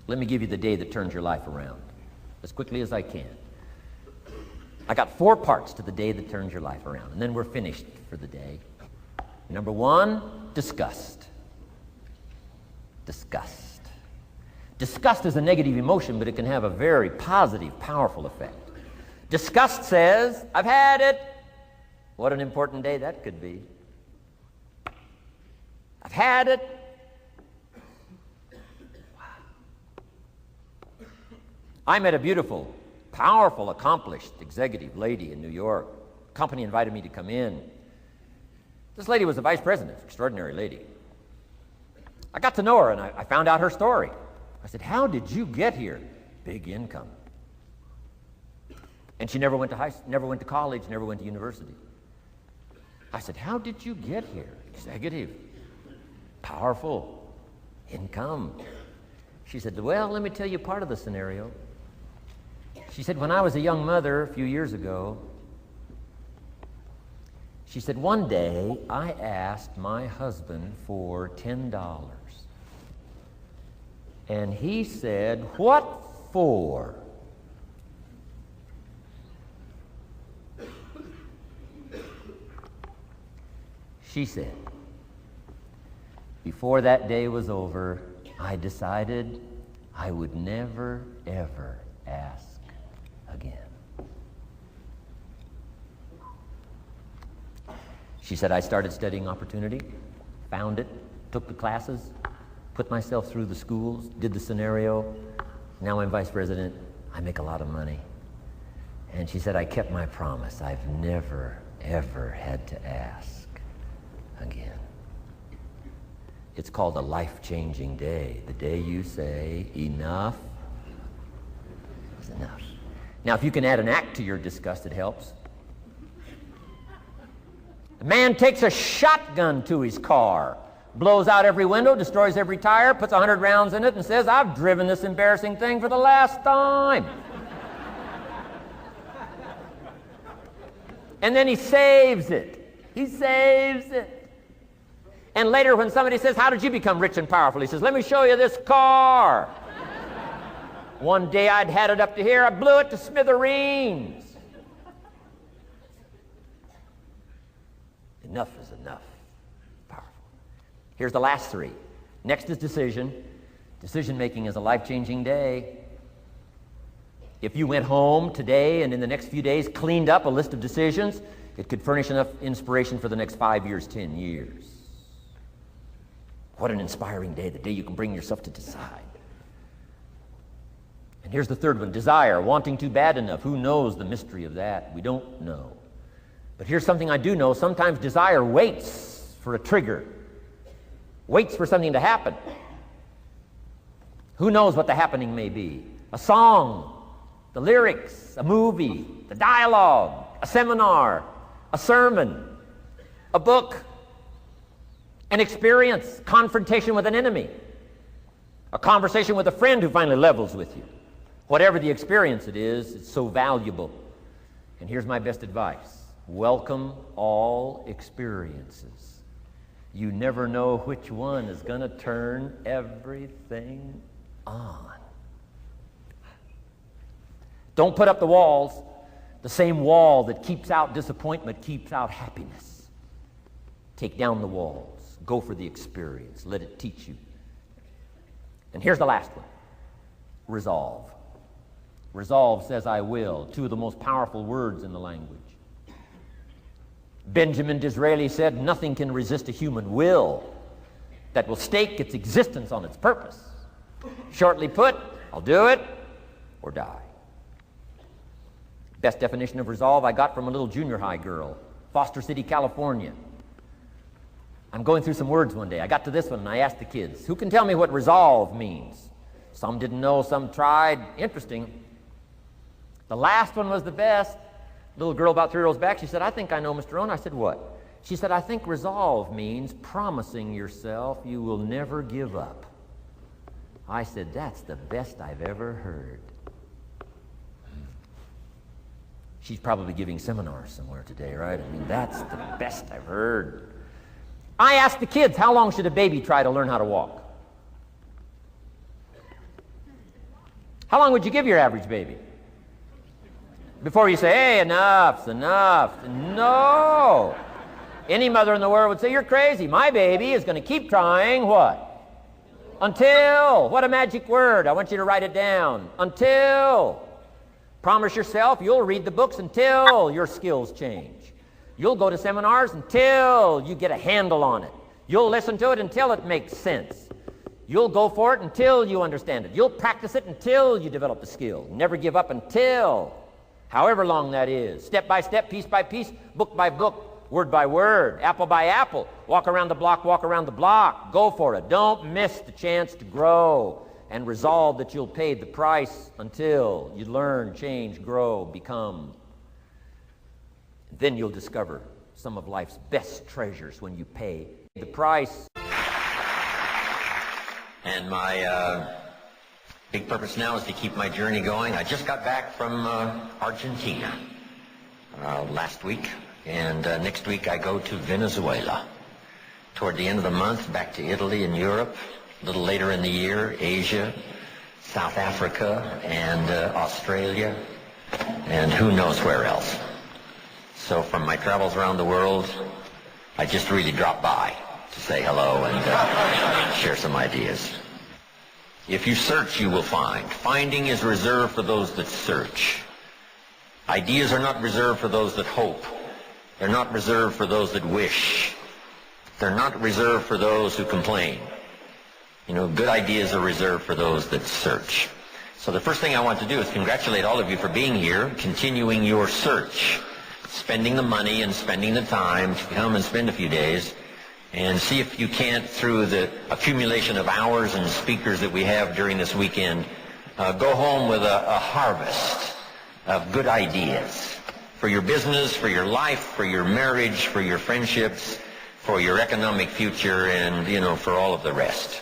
Let me give you the day that turns your life around, as quickly as I can. I got 4 parts to the day that turns your life around, and then we're finished for the day. Number 1, disgust. Disgust. Disgust is a negative emotion, but it can have a very positive, powerful effect. Disgust says, I've had it. What an important day that could be. I've had it. Wow. I met a beautiful, powerful, accomplished executive lady in New York. The company invited me to come in. This lady was a vice president, extraordinary lady. I got to know her and I found out her story. I said, how did you get here? Big income. And she never went to college, never went to university. I said, how did you get here? Executive, powerful, income. She said, well, let me tell you part of the scenario. She said, when I was a young mother a few years ago, she said, one day I asked my husband for $10. And he said, what for? She said, before that day was over, I decided I would never, ever ask again. She said, I started studying opportunity, found it, took the classes, put myself through the schools, did the scenario. Now I'm vice president. I make a lot of money. And she said, I kept my promise. I've never, ever had to ask again. It's called a life-changing day. The day you say, enough is enough. Now, if you can add an act to your disgust, it helps. A man takes a shotgun to his car, blows out every window, destroys every tire, puts 100 rounds in it, and says, I've driven this embarrassing thing for the last time. And then he saves it. He saves it. And later when somebody says, how did you become rich and powerful? He says, let me show you this car. One day I'd had it up to here, I blew it to smithereens. Enough is enough. Powerful. Here's the last 3. Next is decision. Decision making is a life-changing day. If you went home today and in the next few days cleaned up a list of decisions, it could furnish enough inspiration for the next 5 years, 10 years. What an inspiring day, the day you can bring yourself to decide. And here's the 3rd one, desire, wanting too bad enough. Who knows the mystery of that? We don't know. But here's something I do know. Sometimes desire waits for a trigger, waits for something to happen. Who knows what the happening may be? A song, the lyrics, a movie, the dialogue, a seminar, a sermon, a book, an experience, confrontation with an enemy, a conversation with a friend who finally levels with you. Whatever the experience it is, it's so valuable. And here's my best advice. Welcome all experiences. You never know which one is going to turn everything on. Don't put up the walls. The same wall that keeps out disappointment keeps out happiness. Take down the walls. Go for the experience. Let it teach you. And here's the last one. Resolve. Resolve says, I will. 2 of the most powerful words in the language. Benjamin Disraeli said, nothing can resist a human will that will stake its existence on its purpose. Shortly put, I'll do it or die. Best definition of resolve I got from a little junior high girl, Foster City, California. I'm going through some words one day. I got to this one and I asked the kids, who can tell me what resolve means? Some didn't know, some tried. Interesting. The last one was the best. Little girl about 3 rows back, she said, I think I know, Mr. Rohn. I said, what? She said, I think resolve means promising yourself you will never give up. I said, that's the best I've ever heard. She's probably giving seminars somewhere today, right? I mean, that's the best I've heard. I asked the kids, how long should a baby try to learn how to walk? How long would you give your average baby? Before you say, hey, enough's enough. No. Any mother in the world would say, you're crazy. My baby is going to keep trying what? Until. What a magic word. I want you to write it down. Until. Promise yourself you'll read the books until your skills change. You'll go to seminars until you get a handle on it. You'll listen to it until it makes sense. You'll go for it until you understand it. You'll practice it until you develop the skill. Never give up until, however long that is. Step by step, piece by piece, book by book, word by word, apple by apple. Walk around the block, walk around the block. Go for it. Don't miss the chance to grow. And resolve that you'll pay the price until you learn, change, grow, become. Then you'll discover some of life's best treasures when you pay the price. And my big purpose now is to keep my journey going. I just got back from Argentina last week, and next week I go to Venezuela. Toward the end of the month, back to Italy and Europe. A little later in the year, Asia, South Africa, and Australia, and who knows where else. So from my travels around the world, I just really dropped by to say hello and share some ideas. If you search, you will find. Finding is reserved for those that search. Ideas are not reserved for those that hope. They're not reserved for those that wish. They're not reserved for those who complain. You know, good ideas are reserved for those that search. So the first thing I want to do is congratulate all of you for being here, continuing your search, spending the money and spending the time to come and spend a few days, and see if you can't, through the accumulation of hours and speakers that we have during this weekend, go home with a harvest of good ideas for your business, for your life, for your marriage, for your friendships, for your economic future, and, you know, for all of the rest.